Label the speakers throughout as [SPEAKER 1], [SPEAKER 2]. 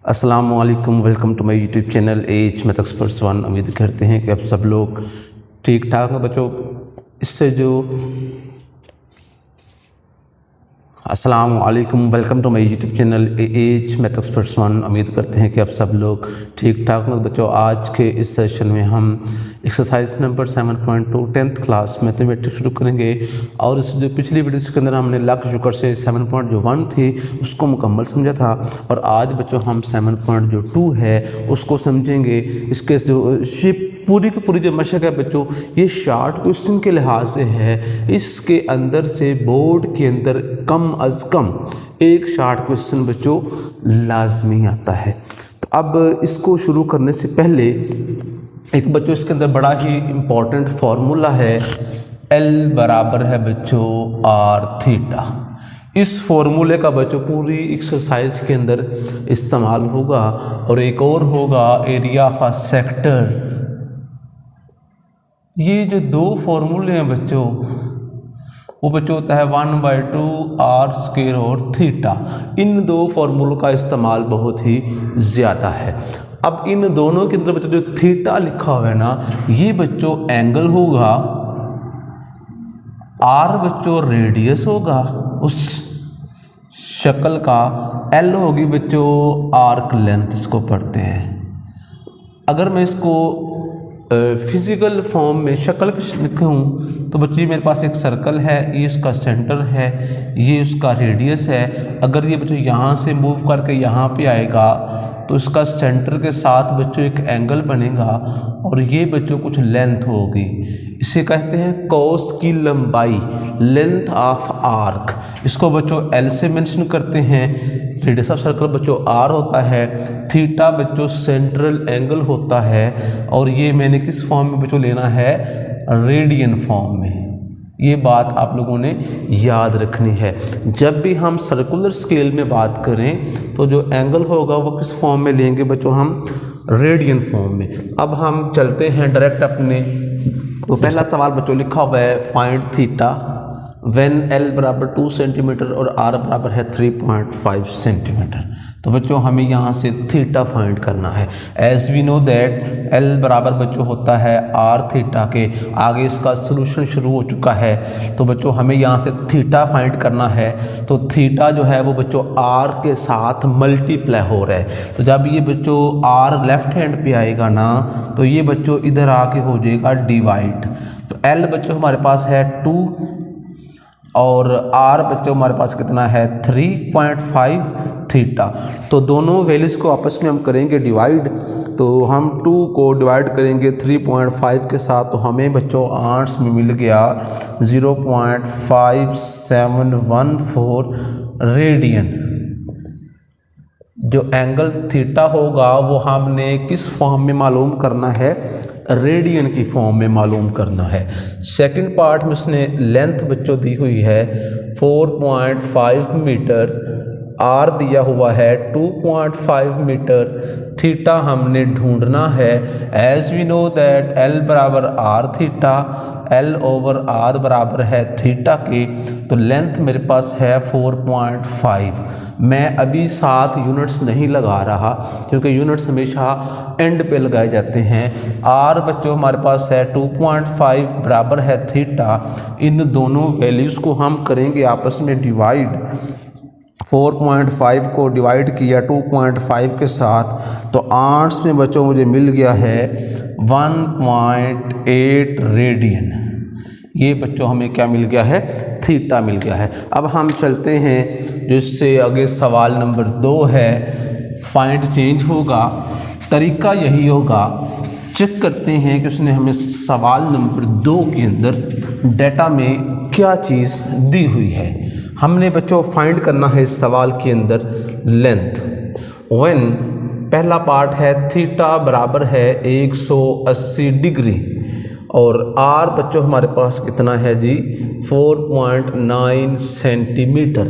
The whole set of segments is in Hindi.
[SPEAKER 1] अस्सलामुअलैकुम, welcome to my YouTube channel as math experts one. उम्मीद करते हैं कि आप सब लोग ठीक ठाक हैं बच्चों। इससे जो अस्सलामुअलैकुम, welcome to my YouTube channel as math experts one. उम्मीद करते हैं कि आप सब लोग ठीक ठाक हैं बच्चों। आज के इस सेशन में हम exercise number 7.2 10th class mathematics शुरू करेंगे। और इस जो पिछली वीडियोस के अंदर हमने लाख शुक्र से 7.1 थी उसको मुकम्मल समझा था, और आज बच्चों हम 7.2 है उसको समझेंगे। इसके जो शिप पूरी की पूरी जो मशक है बच्चों, ये शार्ट क्वेश्चन के लिहाज से है। इसके अंदर से बोर्ड के अंदर कम अज़ कम एक शार्ट क्वेश्चन बच्चों लाजमी आता है। तो अब इसको शुरू करने से पहले एक बच्चों इसके अंदर बड़ा ही इम्पॉर्टेंट फार्मूला है, L बराबर है बच्चों R थीटा। इस फॉर्मूले का बच्चों पूरी एक्सरसाइज के अंदर इस्तेमाल होगा। और एक और होगा एरिया ऑफ अ सेक्टर। ये जो दो फॉर्मूले हैं बच्चों, वो बच्चों होता है 1/2 R स्क्वायर और थीटा। इन दो फार्मूलों का इस्तेमाल बहुत ही ज़्यादा है। अब इन दोनों के अंदर बच्चों जो थीटा लिखा हुआ है ना, ये बच्चों एंगल होगा, R बच्चों रेडियस होगा उस शक्ल का, L होगी बच्चों आर्क लेंथ, इसको पढ़ते हैं। अगर मैं इसको फिज़िकल फॉर्म में शक्ल लिखूँ तो बच्चे मेरे पास एक सर्कल है, ये इसका सेंटर है, ये उसका रेडियस है। अगर ये बच्चों यहाँ से मूव करके यहाँ पे आएगा तो इसका सेंटर के साथ बच्चों एक एंगल बनेगा, और ये बच्चों कुछ लेंथ होगी। इसे कहते हैं कोस की लंबाई, लेंथ ऑफ आर्क। इसको बच्चों L से मेंशन करते हैं। रेडियस ऑफ सर्कल बच्चों R होता है, थीटा बच्चों सेंट्रल एंगल होता है, और ये मैंने किस फॉर्म में बच्चों लेना है, रेडियन फॉर्म में। ये बात आप लोगों ने याद रखनी है। जब भी हम सर्कुलर स्केल में बात करें तो जो एंगल होगा वो किस फॉर्म में लेंगे बच्चों, हम रेडियन फॉर्म में। अब हम चलते हैं डायरेक्ट अपने, तो पहला सवाल बच्चों लिखा हुआ है फाइंड थीटा व्हेन L बराबर 2 सेंटीमीटर और R बराबर है 3.5 सेंटीमीटर। तो बच्चों हमें यहाँ से थीटा फाइंड करना है। As we know that L बराबर बच्चों होता है R थीटा के। आगे इसका सोल्यूशन शुरू हो चुका है, तो बच्चों हमें यहाँ से थीटा फाइंड करना है। तो थीटा जो है वो बच्चों R के साथ मल्टीप्लाई हो रहा है। तो जब ये बच्चों R लेफ्ट हैंड पे आएगा ना, तो ये बच्चों इधर आके हो जाएगा डिवाइड। तो L बच्चों हमारे पास है 2 और R बच्चों हमारे पास कितना है 3.5 थीटा। तो दोनों वैल्यूज़ को आपस में हम करेंगे डिवाइड। तो हम 2 को डिवाइड करेंगे 3.5 के साथ, तो हमें बच्चों आंसर में मिल गया 0.5714 रेडियन। जो एंगल थीटा होगा वो हमने किस फॉर्म में मालूम करना है, रेडियन की फॉर्म में मालूम करना है। सेकंड पार्ट में उसने लेंथ बच्चों दी हुई है 4.5 मीटर, R दिया हुआ है 2.5 मीटर, थीटा हमने ढूंढना है। As we know that L बराबर R theta, L over R बराबर है थीटा के। तो लेंथ मेरे पास है 4.5। मैं अभी 7 यूनिट्स नहीं लगा रहा क्योंकि यूनिट्स हमेशा एंड पे लगाए जाते हैं। R बच्चों हमारे पास है 2.5 बराबर है थीटा। इन दोनों वैल्यूज़ को हम करेंगे आपस में डिवाइड। 4.5 को डिवाइड किया 2.5 के साथ, तो आंसर में बच्चों मुझे मिल गया है 1.8 रेडियन। ये बच्चों हमें क्या मिल गया है, थीटा मिल गया है। अब हम चलते हैं जिससे आगे सवाल नंबर 2 है, फाइंड चेंज होगा। तरीका यही होगा, चेक करते हैं कि उसने हमें सवाल नंबर 2 के अंदर डेटा में क्या चीज़ दी हुई है। हमने बच्चों फाइंड करना है इस सवाल के अंदर लेंथ। व्हेन पहला पार्ट है थीटा बराबर है 180 डिग्री, और आर बच्चों हमारे पास कितना है जी 4.9 सेंटीमीटर।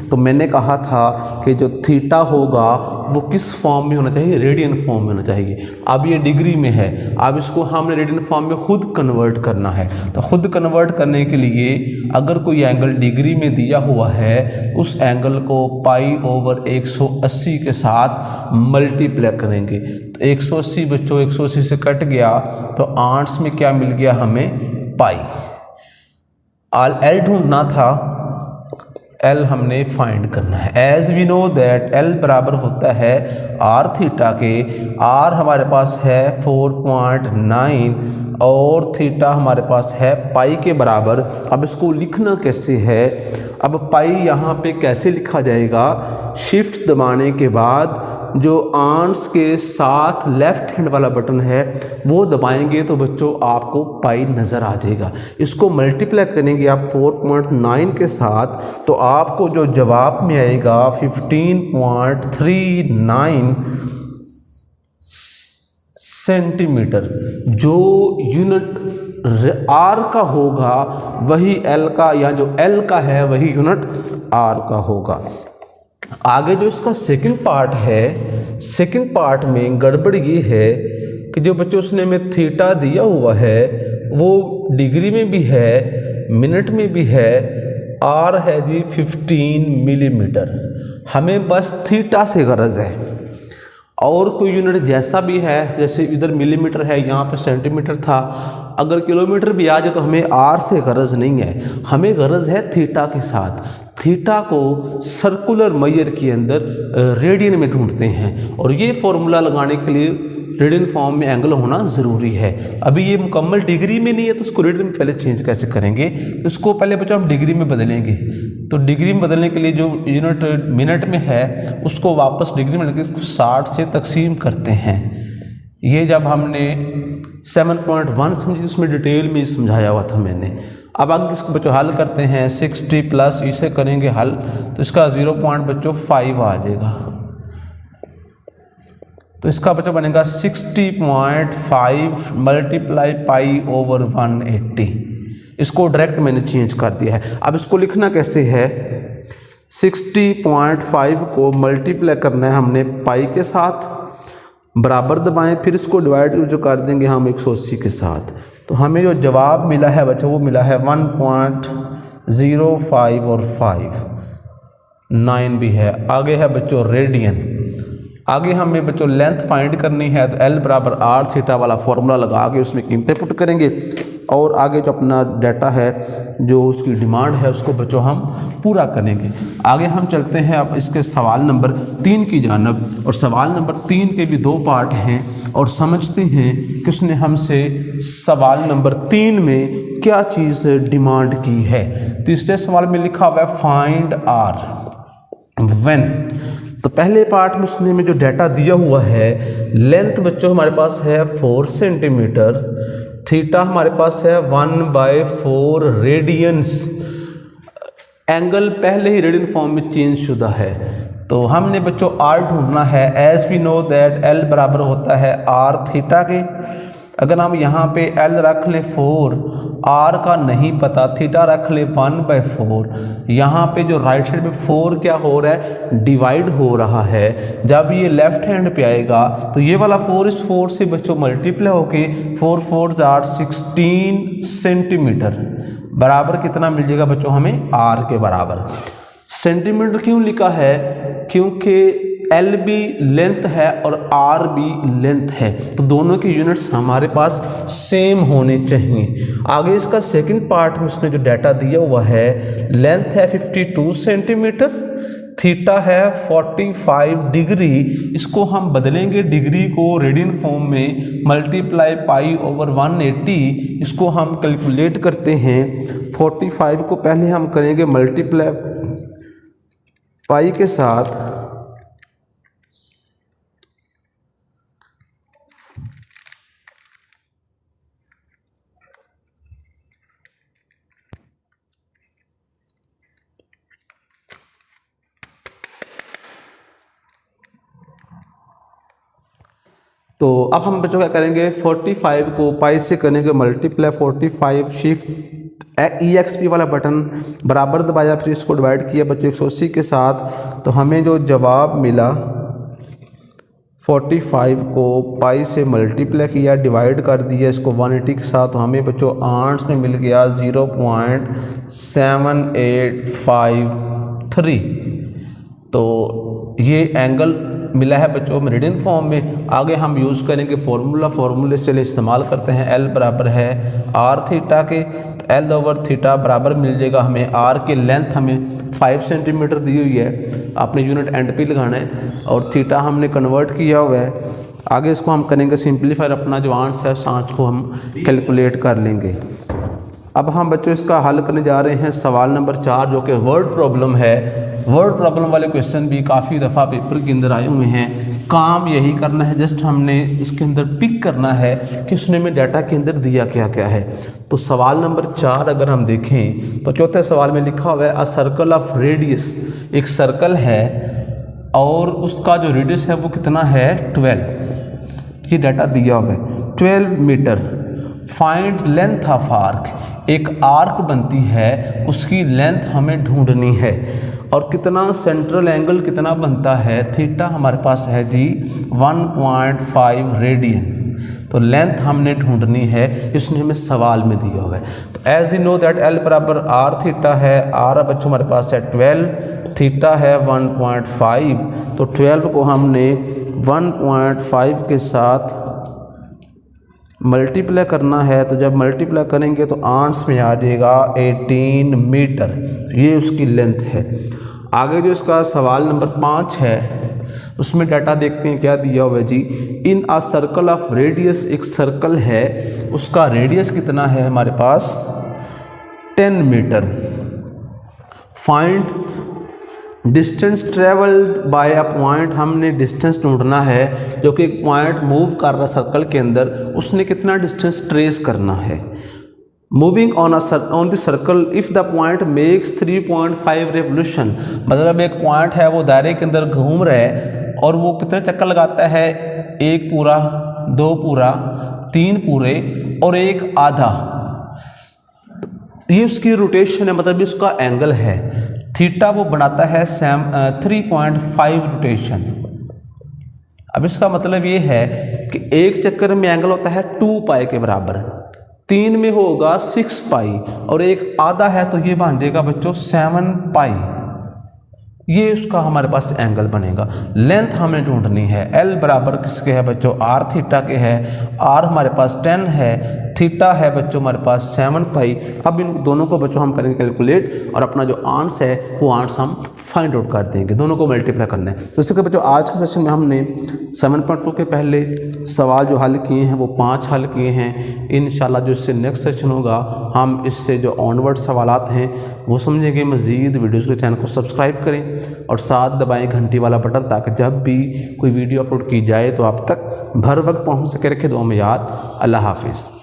[SPEAKER 1] तो मैंने कहा था कि जो थीटा होगा वो किस फॉर्म में होना चाहिए, रेडियन फॉर्म में होना चाहिए। अब ये डिग्री में है, अब इसको हमने रेडियन फॉर्म में खुद कन्वर्ट करना है। तो खुद कन्वर्ट करने के लिए अगर कोई एंगल डिग्री में दिया हुआ है उस एंगल को पाई/180 के साथ मल्टीप्लाई करेंगे। तो 180 बच्चों 180 से कट गया तो आर्ट्स में क्या मिल गया हमें पाई। एल ढूंढना था, एल हमने फाइंड करना है। As we know that L बराबर होता है आर थीटा के। आर हमारे पास है 4.9 और थीटा हमारे पास है पाई के बराबर। अब इसको लिखना कैसे है, अब पाई यहाँ पे कैसे लिखा जाएगा, शिफ्ट दबाने के बाद जो आर्म्स के साथ लेफ्ट हैंड वाला बटन है वो दबाएंगे तो बच्चों आपको पाई नज़र आ जाएगा। इसको मल्टीप्लाई करेंगे आप 4.9 के साथ तो आपको जो जवाब में आएगा 15.39 सेंटीमीटर। जो यूनिट आर का होगा वही एल का, या जो एल का है वही यूनिट आर का होगा। आगे जो इसका सेकंड पार्ट है, सेकंड पार्ट में गड़बड़ ये है कि जो बच्चों उसने में थीटा दिया हुआ है वो डिग्री में भी है, मिनट में भी है, आर है जी 15 मिलीमीटर। हमें बस थीटा से गरज है, और कोई यूनिट जैसा भी है, जैसे इधर मिलीमीटर है यहाँ पे सेंटीमीटर था, अगर किलोमीटर भी आ जाए तो हमें आर से गरज नहीं है, हमें गरज है थीटा के साथ। थीटा को सर्कुलर मेजर के अंदर रेडियन में ढूंढते हैं, और ये फॉर्मूला लगाने के लिए रेडियन फॉर्म में एंगल होना ज़रूरी है। अभी ये मुकम्मल डिग्री में नहीं है तो उसको रेडियन में पहले चेंज कैसे करेंगे, तो इसको पहले बच्चों हम डिग्री में बदलेंगे। तो डिग्री में बदलने के लिए जो यूनिट मिनट में है उसको वापस डिग्री में लेके इसको 60 से तकसीम करते हैं। ये जब हमने 7.1 समझी उसमें डिटेल में समझाया हुआ था मैंने। अब आगे इसको बच्चों हल करते हैं, 60 प्लस इसे करेंगे हल तो इसका 0.5 आ जाएगा। तो इसका बच्चों बनेगा 60.5 मल्टीप्लाई पाई ओवर 180। इसको डायरेक्ट मैंने चेंज कर दिया है। अब इसको लिखना कैसे है, 60.5 को मल्टीप्लाई करना है हमने पाई के साथ, बराबर दबाएं, फिर इसको डिवाइड जो कर देंगे हम 180 के साथ। तो हमें जो जवाब मिला है बच्चों वो मिला है 1.05 और 5.9 भी है। आगे है बच्चों रेडियन। आगे हमें बच्चों लेंथ फाइंड करनी है तो एल बराबर आर थीटा वाला फॉर्मूला लगा के उसमें कीमतें पुट करेंगे, और आगे जो अपना डाटा है जो उसकी डिमांड है उसको बच्चों हम पूरा करेंगे। आगे हम चलते हैं अब इसके सवाल नंबर 3 की जानब, और सवाल नंबर 3 के भी 2 पार्ट हैं, और समझते हैं कि उसने हमसे सवाल नंबर 3 में क्या चीज़ डिमांड की है। तीसरे सवाल में लिखा हुआ है फाइंड आर व्हेन। तो पहले पार्ट में उसने में जो डाटा दिया हुआ है, लेंथ बच्चों हमारे पास है 4 सेंटीमीटर, थीटा हमारे पास है 1/4 रेडियंस, एंगल पहले ही रेडियन फॉर्म में चेंज शुदा है। तो हमने बच्चों आर ढूंढना है। As we know that L बराबर होता है आर थीटा के। अगर हम यहाँ पे एल रख लें 4, आर का नहीं पता, थीटा रख ले 1/4, यहाँ पे जो राइट साइड पे 4 क्या हो रहा है, डिवाइड हो रहा है। जब ये लेफ्ट हैंड पे आएगा तो ये वाला 4 इस 4 से बच्चों मल्टीप्लाई होके 4 4 16 सेंटीमीटर बराबर कितना मिल जाएगा बच्चों हमें, आर के बराबर। सेंटीमीटर क्यों लिखा है, क्योंकि एल भी लेंथ है और आर भी लेंथ है, तो दोनों के यूनिट्स हमारे पास सेम होने चाहिए। आगे इसका सेकंड पार्ट में उसने जो डाटा दिया हुआ है, लेंथ है 52 सेंटीमीटर, थीटा है 45 डिग्री। इसको हम बदलेंगे डिग्री को रेडियन फॉर्म में, मल्टीप्लाई पाई ओवर 180। इसको हम कैलकुलेट करते हैं। 45 को पहले हम करेंगे मल्टीप्लाई पाई के साथ, तो अब हम बच्चों क्या करेंगे, 45 को पाई से करेंगे मल्टीप्लाई, 45 शिफ्ट EXP वाला बटन बराबर दबाया, फिर इसको डिवाइड किया बच्चों 180 के साथ। तो हमें जो जवाब मिला 45 को पाई से मल्टीप्लाई किया, डिवाइड कर दिया इसको 180 के साथ, तो हमें बच्चों आंसर में मिल गया 0.7853। तो ये एंगल मिला है बच्चों मेरिडियन फॉर्म में। आगे हम यूज़ करेंगे फार्मूले से इस्तेमाल करते हैं। L बराबर है R थीटा के, तो L ओवर थीटा बराबर मिल जाएगा हमें R की लेंथ हमें 5 सेंटीमीटर दी हुई है, आपने यूनिट एंड पे लगाना है, और थीटा हमने कन्वर्ट किया हुआ है। आगे इसको हम करेंगे सिंप्लीफायर, अपना जो आंसर है सांच को हम कैलकुलेट कर लेंगे। अब हम बच्चों इसका हल करने जा रहे हैं सवाल नंबर 4, जो कि वर्ड प्रॉब्लम है। वर्ड प्रॉब्लम वाले क्वेश्चन भी काफ़ी दफ़ा पेपर के अंदर आए हुए हैं। काम यही करना है, जस्ट हमने इसके अंदर पिक करना है कि उसने में डाटा के अंदर दिया क्या क्या है। तो सवाल नंबर 4 अगर हम देखें तो चौथे सवाल में लिखा हुआ है अ सर्कल ऑफ रेडियस, एक सर्कल है और उसका जो रेडियस है वो कितना है 12, ये डाटा दिया हुआ है 12 metre. Find length of arc, एक आर्क बनती है उसकी लेंथ हमें ढूंढनी है, और कितना सेंट्रल एंगल कितना बनता है, थीटा हमारे पास है जी 1.5 रेडियन। तो लेंथ हमने ढूंढनी है, इसने हमें सवाल में दिया हुआ है। तो as you know that L बराबर R थीटा है, R बच्चों हमारे पास है 12, थीटा है 1.5, तो 12 को हमने 1.5 के साथ मल्टीप्लाई करना है। तो जब मल्टीप्लाई करेंगे तो आंसर में आ जाएगा 18 मीटर, ये उसकी लेंथ है। आगे जो इसका सवाल नंबर 5 है उसमें डाटा देखते हैं क्या दिया हुआ है जी। In a circle of radius, एक सर्कल है उसका रेडियस कितना है हमारे पास 10 metre. Find distance travelled by a point, हमने डिस्टेंस ढूंढना है जो कि एक पॉइंट मूव कर रहा सर्कल के अंदर, उसने कितना डिस्टेंस ट्रेस करना है। Moving on the circle if the point makes 3.5 revolution, मतलब एक पॉइंट है वो दायरे के अंदर घूम रहा है और वो कितने चक्कर लगाता है, 1 पूरा, 2 पूरा, 3 पूरे और 1 आधा। ये उसकी रोटेशन है, मतलब इसका एंगल है। थीटा वो बनाता है 3.5 रोटेशन। अब इसका मतलब ये है कि एक चक्कर में एंगल होता है 2 पाई के बराबर, 3 में होगा 6 पाई और 1 आधा है तो ये बन जाएगा बच्चों 7 पाई। ये उसका हमारे पास एंगल बनेगा। लेंथ हमें ढूंढनी है। L बराबर किसके है बच्चों, R थीटा के है। R हमारे पास 10 है, थीटा है बच्चों हमारे पास 7 पाई। अब इन दोनों को बच्चों हम करेंगे कैलकुलेट और अपना जो आंसर है वो आंसर हम फाइंड आउट कर देंगे, दोनों को मल्टीप्लाई करना है। तो इसके बच्चों आज के सेशन में हमने 7.2 के पहले सवाल जो हल किए हैं वो 5 हल किए हैं। इंशाल्लाह जो इससे नेक्स्ट सेशन होगा हम इससे जो ऑनवर्ड सवालात हैं वो समझेंगे। मज़ीद वीडियोज़ के चैनल को सब्सक्राइब करें और साथ दबाएं घंटी वाला बटन, ताकि जब भी कोई वीडियो अपलोड की जाए तो आप तक भर वक्त पहुँच सके। रखें दुआ में याद। अल्लाह हाफिज़।